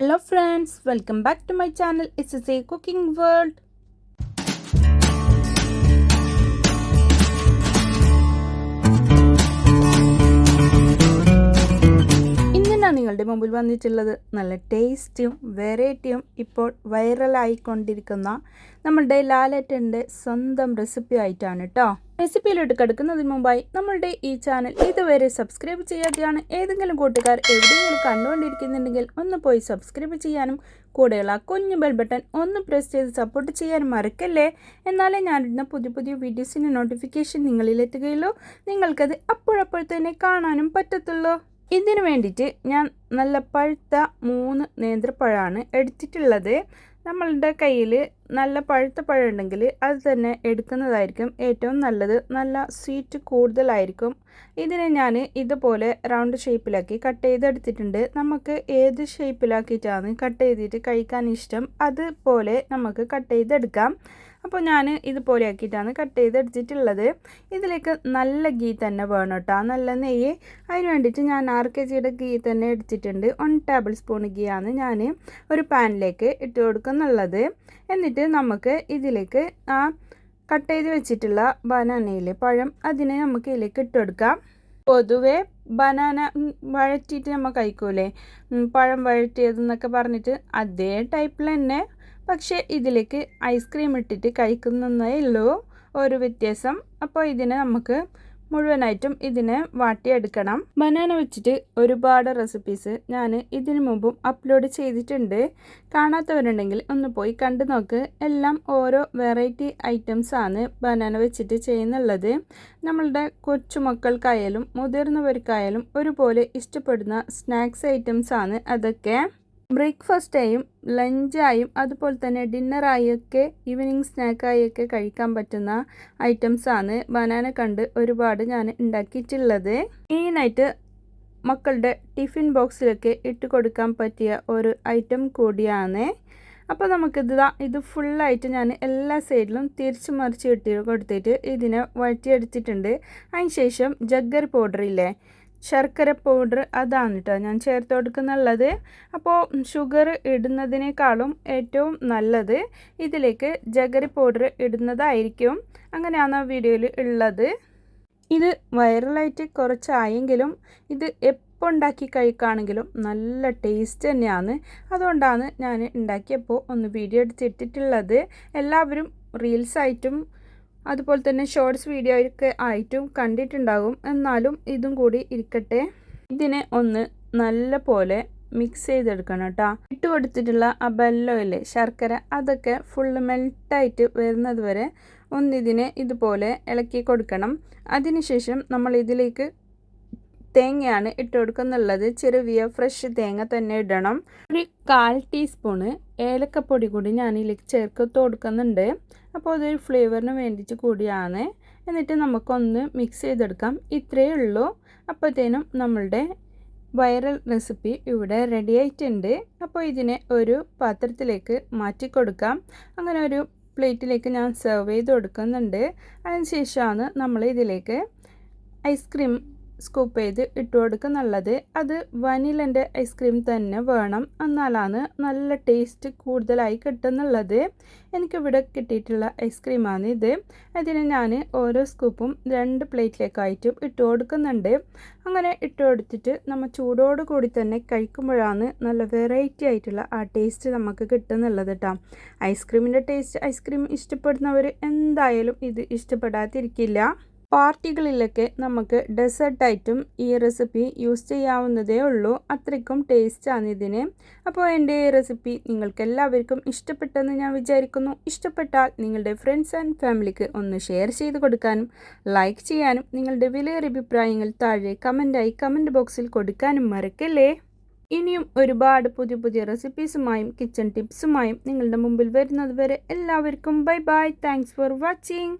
Hello friends, welcome back to my channel. It's a cooking world. നിങ്ങളുടെ മുമ്പിൽ വന്നിട്ടുള്ളത് നല്ല ടേസ്റ്റിയും വെറൈറ്റിയും ഇപ്പോൾ വൈറലായിക്കൊണ്ടിരിക്കുന്ന നമ്മളുടെ ലാലേട്ടൻ്റെ സ്വന്തം റെസിപ്പി ആയിട്ടാണ് കേട്ടോ. റെസിപ്പിയിലോട്ട് കിടക്കുന്നതിന് മുമ്പായി നമ്മളുടെ ഈ ചാനൽ ഇതുവരെ സബ്സ്ക്രൈബ് ചെയ്യാതെയാണ് ഏതെങ്കിലും കൂട്ടുകാർ എവിടെയെങ്കിലും കണ്ടുകൊണ്ടിരിക്കുന്നുണ്ടെങ്കിൽ ഒന്ന് പോയി സബ്സ്ക്രൈബ് ചെയ്യാനും കൂടെയുള്ള കുഞ്ഞു ബെൽ ബട്ടൺ ഒന്ന് പ്രസ് ചെയ്ത് സപ്പോർട്ട് ചെയ്യാനും മറക്കല്ലേ. എന്നാലേ ഞാനിടുന്ന പുതിയ പുതിയ വീഡിയോസിൻ്റെ നോട്ടിഫിക്കേഷൻ നിങ്ങളിലെത്തുകയുള്ളൂ, നിങ്ങൾക്കത് അപ്പോഴപ്പോൾ തന്നെ കാണാനും പറ്റത്തുള്ളൂ. ഇതിന് വേണ്ടിയിട്ട് ഞാൻ നല്ല പഴുത്ത 3 നേന്ത്രപ്പഴമാണ് എടുത്തിട്ടുള്ളത്. നമ്മളുടെ കയ്യിൽ നല്ല പഴുത്ത പഴം ഉണ്ടെങ്കിൽ അത് തന്നെ എടുക്കുന്നതായിരിക്കും ഏറ്റവും നല്ലത്. നല്ല സ്വീറ്റ് കൂടുതലായിരിക്കും. ഇതിനെ ഞാൻ ഇതുപോലെ റൗണ്ട് ഷേപ്പിലാക്കി കട്ട് ചെയ്തെടുത്തിട്ടുണ്ട്. നമുക്ക് ഏത് ഷേപ്പിലാക്കിയിട്ടാണ് കട്ട് ചെയ്തിട്ട് കഴിക്കാൻ ഇഷ്ടം അതുപോലെ നമുക്ക് കട്ട് ചെയ്തെടുക്കാം. അപ്പോൾ ഞാൻ ഇതുപോലെ ആക്കിയിട്ടാണ് കട്ട് ചെയ്തെടുത്തിട്ടുള്ളത്. ഇതിലേക്ക് നല്ല ഗീ തന്നെ വേണം കേട്ടോ, നല്ല നെയ്യ്. അതിന് വേണ്ടിയിട്ട് ഞാൻ 6 kg ഗീ തന്നെ എടുത്തിട്ടുണ്ട്. 1 ടേബിൾ സ്പൂൺ ഗീ ആണ് ഞാൻ ഒരു പാനിലേക്ക് ഇട്ട് കൊടുക്കുന്നുള്ളത്. എന്നിട്ട് നമുക്ക് ഇതിലേക്ക് ആ കട്ട് ചെയ്ത് വെച്ചിട്ടുള്ള ബനാനയിലെ പഴം അതിനെ നമുക്ക് ഇതിലേക്ക് ഇട്ട് കൊടുക്കാം. പൊതുവേ ബനാന വഴറ്റിയിട്ട് നമ്മൾ കഴിക്കൂലേ, പഴം വഴറ്റിയതെന്നൊക്കെ പറഞ്ഞിട്ട് അതേ ടൈപ്പിൽ തന്നെ, പക്ഷേ ഇതിലേക്ക് ഐസ്ക്രീം ഇട്ടിട്ട് കഴിക്കുന്നതേ ഉള്ളൂ ഒരു വ്യത്യാസം. അപ്പോൾ ഇതിനെ നമുക്ക് മുഴുവനായിട്ടും ഇതിനെ വാട്ടിയെടുക്കണം. ബനാന വെച്ചിട്ട് ഒരുപാട് റെസിപ്പീസ് ഞാൻ ഇതിനു മുമ്പും അപ്ലോഡ് ചെയ്തിട്ടുണ്ട്. കാണാത്തവരുണ്ടെങ്കിൽ ഒന്ന് പോയി കണ്ടു നോക്ക്. എല്ലാം ഓരോ വെറൈറ്റി ഐറ്റംസ് ആണ് ബനാന വെച്ചിട്ട് ചെയ്യുന്നുള്ളത്. നമ്മളുടെ കൊച്ചുമക്കൾക്കായാലും മുതിർന്നവർക്കായാലും ഒരുപോലെ ഇഷ്ടപ്പെടുന്ന സ്നാക്സ് ഐറ്റംസ് ആണ് അതൊക്കെ. ബ്രേക്ക്ഫാസ്റ്റായും ലഞ്ചായും അതുപോലെ തന്നെ ഡിന്നറായൊക്കെ ഈവനിങ് സ്നാക്കായൊക്കെ കഴിക്കാൻ പറ്റുന്ന ഐറ്റംസാണ് ബനാന കണ്ട് ഒരുപാട് ഞാൻ ഉണ്ടാക്കിയിട്ടുള്ളത്. മെയിനായിട്ട് മക്കളുടെ ടിഫിൻ ബോക്സിലൊക്കെ ഇട്ട് കൊടുക്കാൻ പറ്റിയ ഒരു ഐറ്റം കൂടിയാണ്. അപ്പോൾ ഇത് ഫുള്ളായിട്ട് ഞാൻ എല്ലാ സൈഡിലും തിരിച്ച് മറിച്ച് ഇട്ട് കൊടുത്തിട്ട് ഇതിനെ വഴറ്റിയെടുത്തിട്ടുണ്ട്. അതിന് ശേഷം ജഗ്ഗർ പൗഡർ ഇല്ലേ, ശർക്കര പൗഡർ, അതാണ് കേട്ടോ ഞാൻ ചേർത്ത് കൊടുക്കുന്നുള്ളത്. അപ്പോൾ ഷുഗർ ഇടുന്നതിനേക്കാളും ഏറ്റവും നല്ലത് ഇതിലേക്ക് ജഗരി പൗഡർ ഇടുന്നതായിരിക്കും. അങ്ങനെയാണ് ആ വീഡിയോയിൽ ഉള്ളത്. ഇത് വൈറലായിട്ട് കുറച്ചായെങ്കിലും ഇത് എപ്പോൾ ഉണ്ടാക്കി കഴിക്കുകയാണെങ്കിലും നല്ല ടേസ്റ്റ് തന്നെയാണ്. അതുകൊണ്ടാണ് ഞാൻ ഉണ്ടാക്കിയപ്പോൾ ഒന്ന് വീഡിയോ എടുത്തിട്ടുള്ളത്. എല്ലാവരും റീൽസായിട്ടും അതുപോലെ തന്നെ ഷോർട്സ് വീഡിയോ ഒക്കെ ആയിട്ടും കണ്ടിട്ടുണ്ടാകും. എന്നാലും ഇതും കൂടി ഇരിക്കട്ടെ. ഇതിനെ ഒന്ന് നല്ല പോലെ മിക്സ് ചെയ്തെടുക്കണം കേട്ടോ. ഇട്ട് കൊടുത്തിട്ടുള്ള ആ ബെല്ലമില്ലേ, ശർക്കര, അതൊക്കെ ഫുള്ള് മെൽട്ടായിട്ട് വരുന്നത് വരെ ഒന്നിതിനെ ഇതുപോലെ ഇളക്കി കൊടുക്കണം. അതിനുശേഷം നമ്മൾ ഇതിലേക്ക് തേങ്ങയാണ് ഇട്ട് കൊടുക്കുന്നുള്ളത്. ചെറിയ ഫ്രഷ് തേങ്ങ തന്നെ ഇടണം. ഒരു 1/4 ടീസ്പൂണ് ഏലക്കപ്പൊടി കൂടി ഞാൻ ഇതിലേക്ക് ചേർത്ത് കൊടുക്കുന്നുണ്ട്. അപ്പോൾ അതൊരു ഫ്ലേവറിന് വേണ്ടിയിട്ട് കൂടിയാണ്. എന്നിട്ട് നമുക്കൊന്ന് മിക്സ് ചെയ്തെടുക്കാം. ഇത്രയേ ഉള്ളൂ. അപ്പോഴത്തേനും നമ്മളുടെ വൈറൽ റെസിപ്പി ഇവിടെ റെഡി ആയിട്ടുണ്ട്. അപ്പോൾ ഇതിനെ ഒരു പാത്രത്തിലേക്ക് മാറ്റി കൊടുക്കാം. അങ്ങനെ ഒരു പ്ലേറ്റിലേക്ക് ഞാൻ സെർവ് ചെയ്ത് കൊടുക്കുന്നുണ്ട്. അതിനുശേഷമാണ് നമ്മൾ ഇതിലേക്ക് ഐസ്ക്രീം സ്കൂപ്പ് ചെയ്ത് ഇട്ട് കൊടുക്കുന്നുള്ളത്. അത് വനിലൻ്റെ ഐസ്ക്രീം തന്നെ വേണം, എന്നാലാണ് നല്ല ടേസ്റ്റ് കൂടുതലായി കിട്ടുന്നുള്ളത്. എനിക്കിവിടെ കിട്ടിയിട്ടുള്ള ഐസ്ക്രീമാണ് ഇത്. അതിന് ഞാൻ ഓരോ സ്കൂപ്പും 2 പ്ലേറ്റിലേക്കായിട്ടും ഇട്ട് കൊടുക്കുന്നുണ്ട്. അങ്ങനെ ഇട്ട് കൊടുത്തിട്ട് നമ്മൾ ചൂടോട് കൂടി തന്നെ കഴിക്കുമ്പോഴാണ് നല്ല വെറൈറ്റി ആയിട്ടുള്ള ആ ടേസ്റ്റ് നമുക്ക് കിട്ടുന്നുള്ളത് കേട്ടോ. ഐസ്ക്രീമിൻ്റെ ടേസ്റ്റ് ഐസ്ക്രീം ഇഷ്ടപ്പെടുന്നവർ എന്തായാലും ഇത് ഇഷ്ടപ്പെടാതിരിക്കില്ല. പാർട്ടികളിലൊക്കെ നമുക്ക് ഡെസേർട്ടായിട്ടും ഈ റെസിപ്പി യൂസ് ചെയ്യാവുന്നതേ ഉള്ളൂ. അത്രയ്ക്കും ടേസ്റ്റാണ് ഇതിന്. അപ്പോൾ എൻ്റെ ഈ റെസിപ്പി നിങ്ങൾക്ക് എല്ലാവർക്കും ഇഷ്ടപ്പെട്ടെന്ന് ഞാൻ വിചാരിക്കുന്നു. ഇഷ്ടപ്പെട്ടാൽ നിങ്ങളുടെ ഫ്രണ്ട്സ് ആൻഡ് ഫാമിലിക്ക് ഒന്ന് ഷെയർ ചെയ്ത് കൊടുക്കാനും ലൈക്ക് ചെയ്യാനും നിങ്ങളുടെ വിലയേറിയ അഭിപ്രായങ്ങൾ താഴെ കമൻറ്റ് ബോക്സിൽ കൊടുക്കാനും മറക്കല്ലേ. ഇനിയും ഒരുപാട് പുതിയ റെസിപ്പീസുമായും കിച്ചൺ ടിപ്സുമായും നിങ്ങളുടെ മുമ്പിൽ വരുന്നത് വരെ എല്ലാവർക്കും bye bye. Thanks for watching.